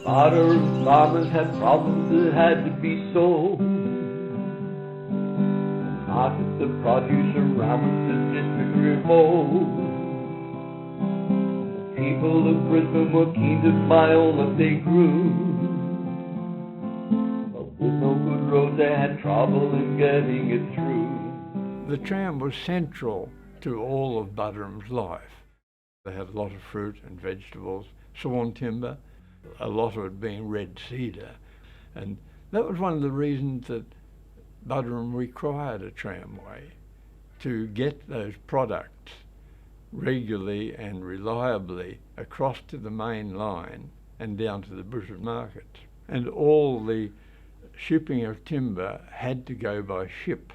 Fodder farmers had problems that had to be solved. Market the produce around the district remote. People of Brisbane were keen to buy all that they grew. But with no good roads they had trouble in getting it through. The tram was central to all of Buderim's life. They had a lot of fruit and vegetables, sawn timber, a lot of it being red cedar. And that was one of the reasons that Buderim required a tramway, to get those products regularly and reliably across to the main line and down to the Brisbane markets. And all the shipping of timber had to go by ship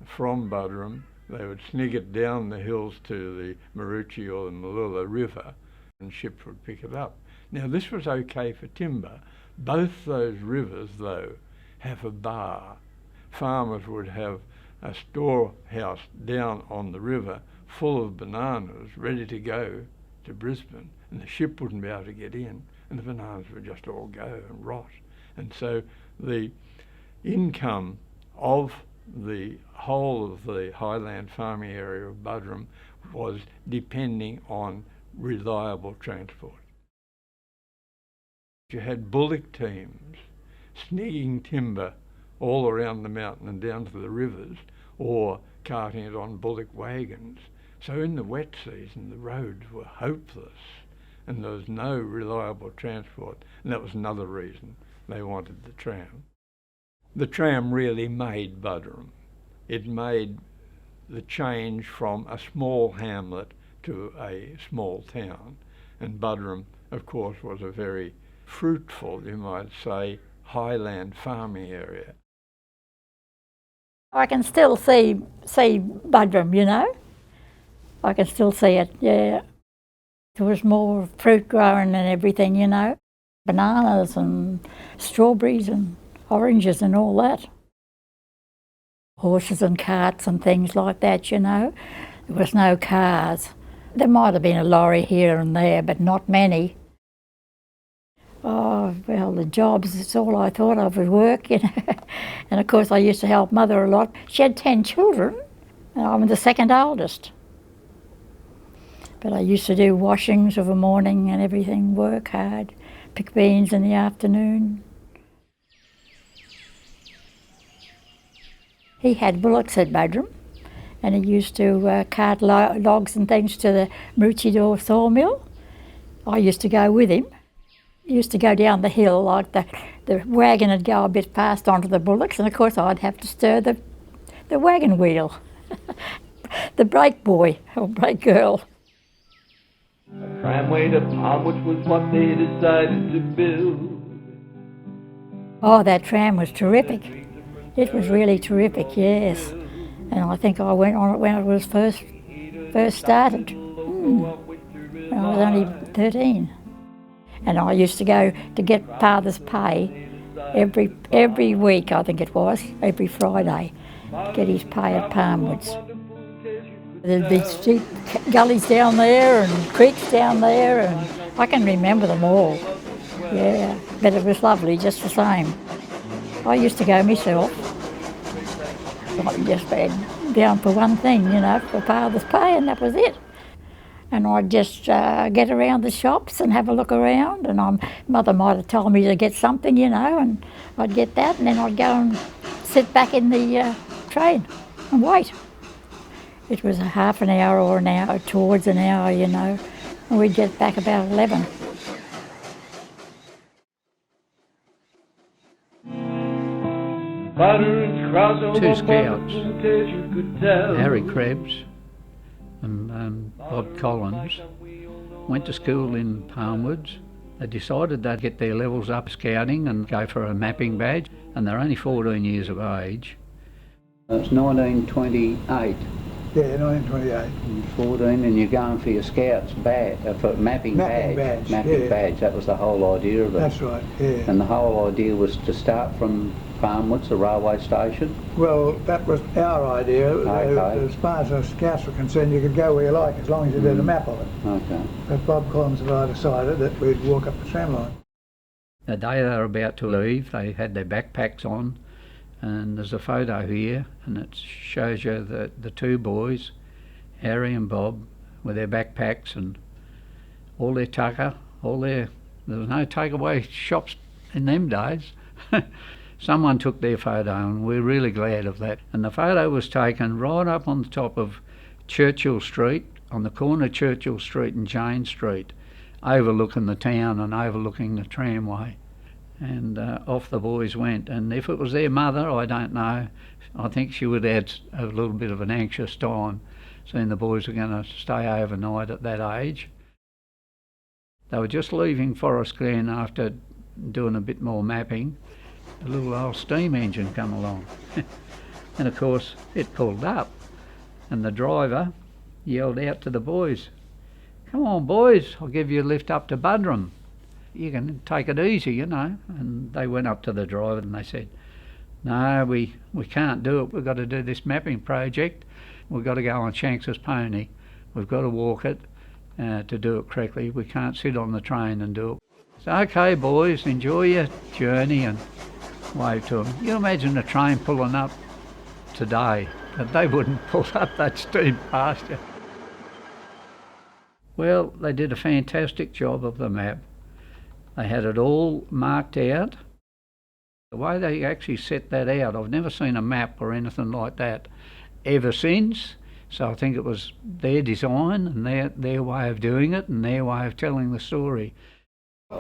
from Buderim. They would snig it down the hills to the Maroochy or the Malula River, and ships would pick it up. Now this was okay for timber. Both those rivers, though, have a bar. Farmers would have a storehouse down on the river full of bananas ready to go to Brisbane, and the ship wouldn't be able to get in, and the bananas would just all go and rot. And so the income of the whole of the highland farming area of Buderim was depending on reliable transport. You had bullock teams snigging timber all around the mountain and down to the rivers, or carting it on bullock wagons. So in the wet season the roads were hopeless and there was no reliable transport, and that was another reason they wanted the tram. The tram really made Buderim. It made the change from a small hamlet to a small town, and Buderim, of course, was a very fruitful, you might say, highland farming area. I can still see Buderim, you know. I can still see it, yeah. There was more fruit growing and everything, you know. Bananas and strawberries and oranges and all that. Horses and carts and things like that, you know. There was no cars. There might have been a lorry here and there, but not many. Oh, well, the jobs, it's all I thought of was work, you know. And of course I used to help Mother a lot. She had 10 children, and I'm the second oldest. But I used to do washings of a morning and everything, work hard, pick beans in the afternoon. He had bullocks at Buderim, and he used to cart logs and things to the Maroochy sawmill. I used to go with him. He used to go down the hill, like the wagon would go a bit fast onto the bullocks, and of course I'd have to stir the wagon wheel. The brake boy or brake girl. A tramway to Palmwoods was what they decided to build. Oh, that tram was terrific. It was really terrific, yes. And I think I went on it when it was first started. When I was only 13. And I used to go to get Father's pay every week, I think it was, every Friday, to get his pay at Palmwoods. There'd be steep gullies down there and creeks down there, and I can remember them all. Yeah, but it was lovely just the same. I used to go myself. I just went down for one thing, you know, for Father's pay, and that was it. And I'd just get around the shops and have a look around, and Mother might have told me to get something, you know, and I'd get that, and then I'd go and sit back in the train and wait. It was a half an hour or an hour, towards an hour, you know, and we'd get back about 11. Two scouts, Harry Krebs and Bob Collins, went to school in Palmwoods. They decided they'd get their levels up scouting and go for a mapping badge, and they're only 14 years of age. It's 1928. Yeah, 1928. 14, and you're going for your scouts badge, for mapping badge. Mapping badge, that was the whole idea of it. That's right, yeah. And the whole idea was to start from Palmwoods, the railway station? Well, that was our idea. Okay. As far as the scouts were concerned, you could go where you like as long as you did a map of it. Okay. But Bob Collins and I decided that we'd walk up the tram line. The day they were about to leave, they had their backpacks on, and there's a photo here, and it shows you the two boys, Harry and Bob, with their backpacks and all their tucker, there was no takeaway shops in them days. Someone took their photo, and we're really glad of that. And the photo was taken right up on the top of Churchill Street, on the corner of Churchill Street and Jane Street, overlooking the town and overlooking the tramway. And off the boys went. And if it was their mother, I don't know. I think she would have had a little bit of an anxious time, seeing the boys were going to stay overnight at that age. They were just leaving Forest Glen after doing a bit more mapping. A little old steam engine come along. And of course it pulled up, and the driver yelled out to the boys, "Come on boys, I'll give you a lift up to Buderim. You can take it easy, you know." And they went up to the driver and they said, "No, we can't do it. We've got to do this mapping project. We've got to go on Shanks's pony. We've got to walk it to do it correctly. We can't sit on the train and do it." So, "Okay boys, enjoy your journey," and waved to them. You imagine a train pulling up today, that they wouldn't pull up that steep past you. Well, they did a fantastic job of the map. They had it all marked out. The way they actually set that out, I've never seen a map or anything like that ever since. So I think it was their design and their way of doing it and their way of telling the story.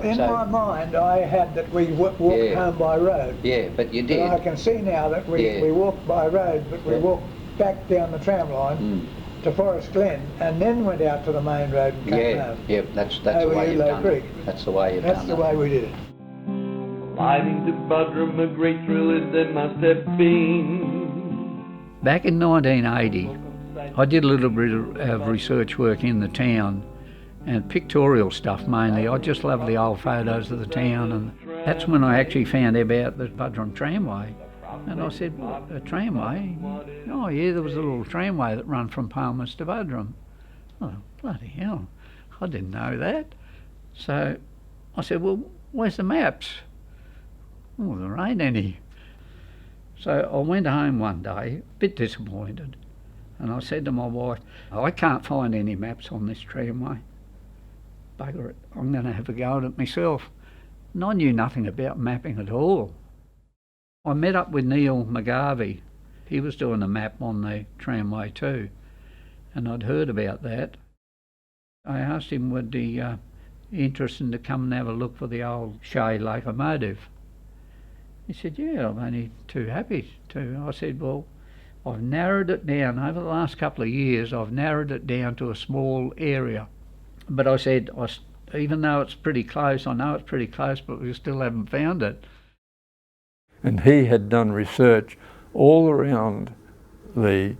In my mind, I had that we walked home by road. Yeah, but you did. But I can see now that we walked by road, but we walked back down the tram line to Forest Glen, and then went out to the main road and came home. Yeah, that's the way you've done it. That's the way you've done it. That's the way we did it. Arriving to Buderim, a great thrill it there must have been. Back in 1980, I did a little bit of research work in the town, and pictorial stuff mainly. I just love the old photos of the town, and that's when I actually found out about the Buderim Tramway. And I said, "What, a tramway?" "Oh yeah, there was a little tramway that ran from Palmwoods to Buderim." Oh, bloody hell, I didn't know that. So I said, "Well, where's the maps?" "Oh, there ain't any." So I went home one day, a bit disappointed, and I said to my wife, "I can't find any maps on this tramway. Bugger it, I'm going to have a go at it myself." And I knew nothing about mapping at all. I met up with Neil McGarvey. He was doing a map on the tramway too, and I'd heard about that. I asked him would he interested to come and have a look for the old Shay locomotive. He said, "Yeah, I'm only too happy to." I said, "Well, I've narrowed it down. Over the last couple of years, I've narrowed it down to a small area. But," I said, "even though it's pretty close, I know it's pretty close, but we still haven't found it." And he had done research all around the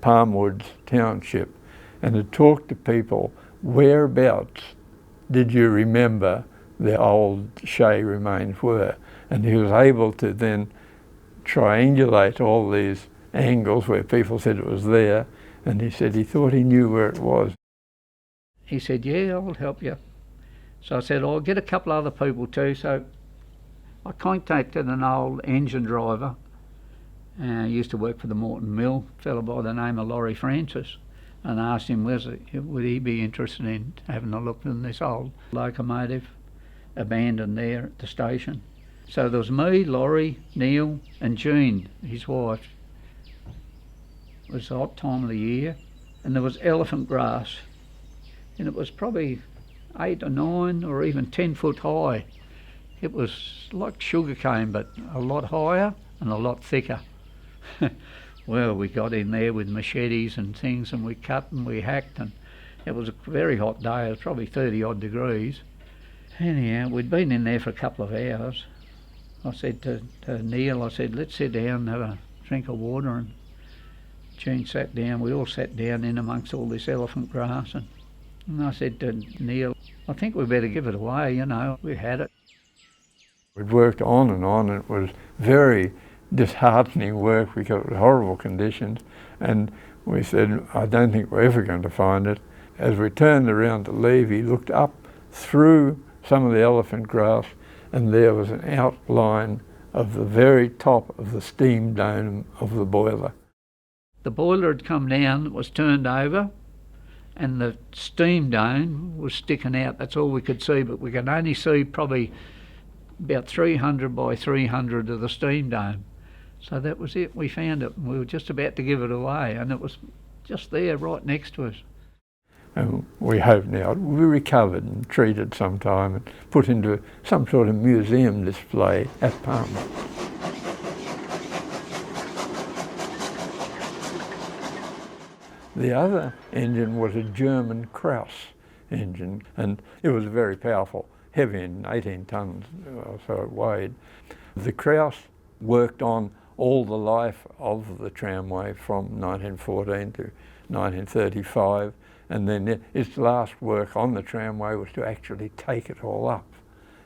Palmwoods township and had talked to people, whereabouts did you remember the old Shay remains were? And he was able to then triangulate all these angles where people said it was there, and he said he thought he knew where it was. He said, "Yeah, I'll help you." So I said, "I'll get a couple other people too." So I contacted an old engine driver. He used to work for the Morton Mill, a fellow by the name of Laurie Francis, and asked him would he be interested in having a look at this old locomotive abandoned there at the station. So there was me, Laurie, Neil and Jean, his wife. It was a hot time of the year, and there was elephant grass, and it was probably 8 or 9 or even 10 foot high. It was like sugarcane, but a lot higher and a lot thicker. Well, we got in there with machetes and things, and we cut and we hacked, and it was a very hot day. It was probably 30 odd degrees. Anyhow, we'd been in there for a couple of hours. I said to Neil, I said, "Let's sit down and have a drink of water." And Jean sat down. We all sat down in amongst all this elephant grass, and I said to Neil, "I think we better give it away, you know, we had it." We'd worked on, and it was very disheartening work because it was horrible conditions, and we said, "I don't think we're ever going to find it." As we turned around to leave, he looked up through some of the elephant grass and there was an outline of the very top of the steam dome of the boiler. The boiler had come down, it was turned over, and the steam dome was sticking out. That's all we could see, but we could only see probably about 300 by 300 of the steam dome. So that was it. We found it, and we were just about to give it away, and it was just there right next to us. And we hope now it will be recovered and treated sometime and put into some sort of museum display at Palmwoods. The other engine was a German Krauss engine, and it was a very powerful, heavy engine, 18 tons or so it weighed. The Krauss worked on all the life of the tramway from 1914 to 1935, and then its last work on the tramway was to actually take it all up,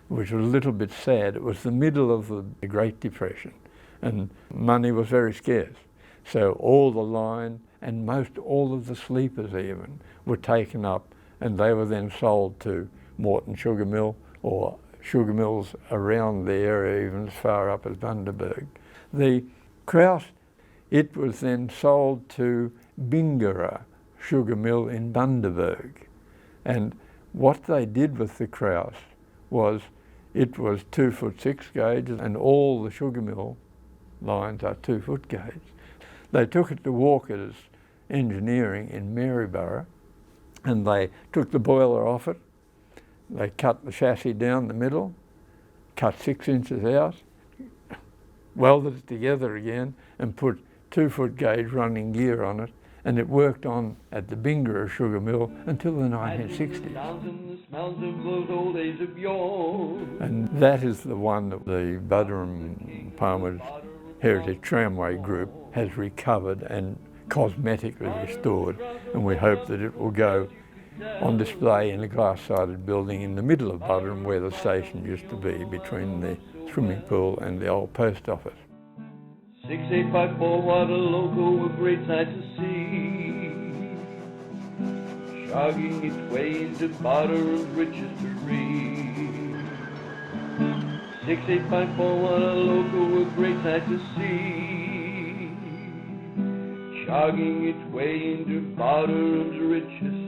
which was a little bit sad. It was the middle of the Great Depression, and money was very scarce. So all the line and most all of the sleepers even were taken up, and they were then sold to Morton Sugar Mill or sugar mills around the area, even as far up as Bundaberg. The Krauss, it was then sold to Bingera sugar mill in Bundaberg. And what they did with the Krauss was, it was 2'6" gauge, and all the sugar mill lines are 2-foot gauge. They took it to Walker's Engineering in Maryborough, and they took the boiler off it. They cut the chassis down the middle, cut 6 inches out, welded it together again, and put 2-foot gauge running gear on it, and it worked on at the Bingera sugar mill until the 1960s. And that is the one that the Buderim-Palmwoods Heritage Tramway Group has recovered and cosmetically restored, and we hope that it will go on display in a glass-sided building in the middle of Buderim, where the station used to be, between the swimming pool and the old post office. 6854, what a Loco, a great sight to see. Shogging its way into Buderim's riches to read. 6854, what a Loco, a great sight to see. Shogging its way into Buderim's riches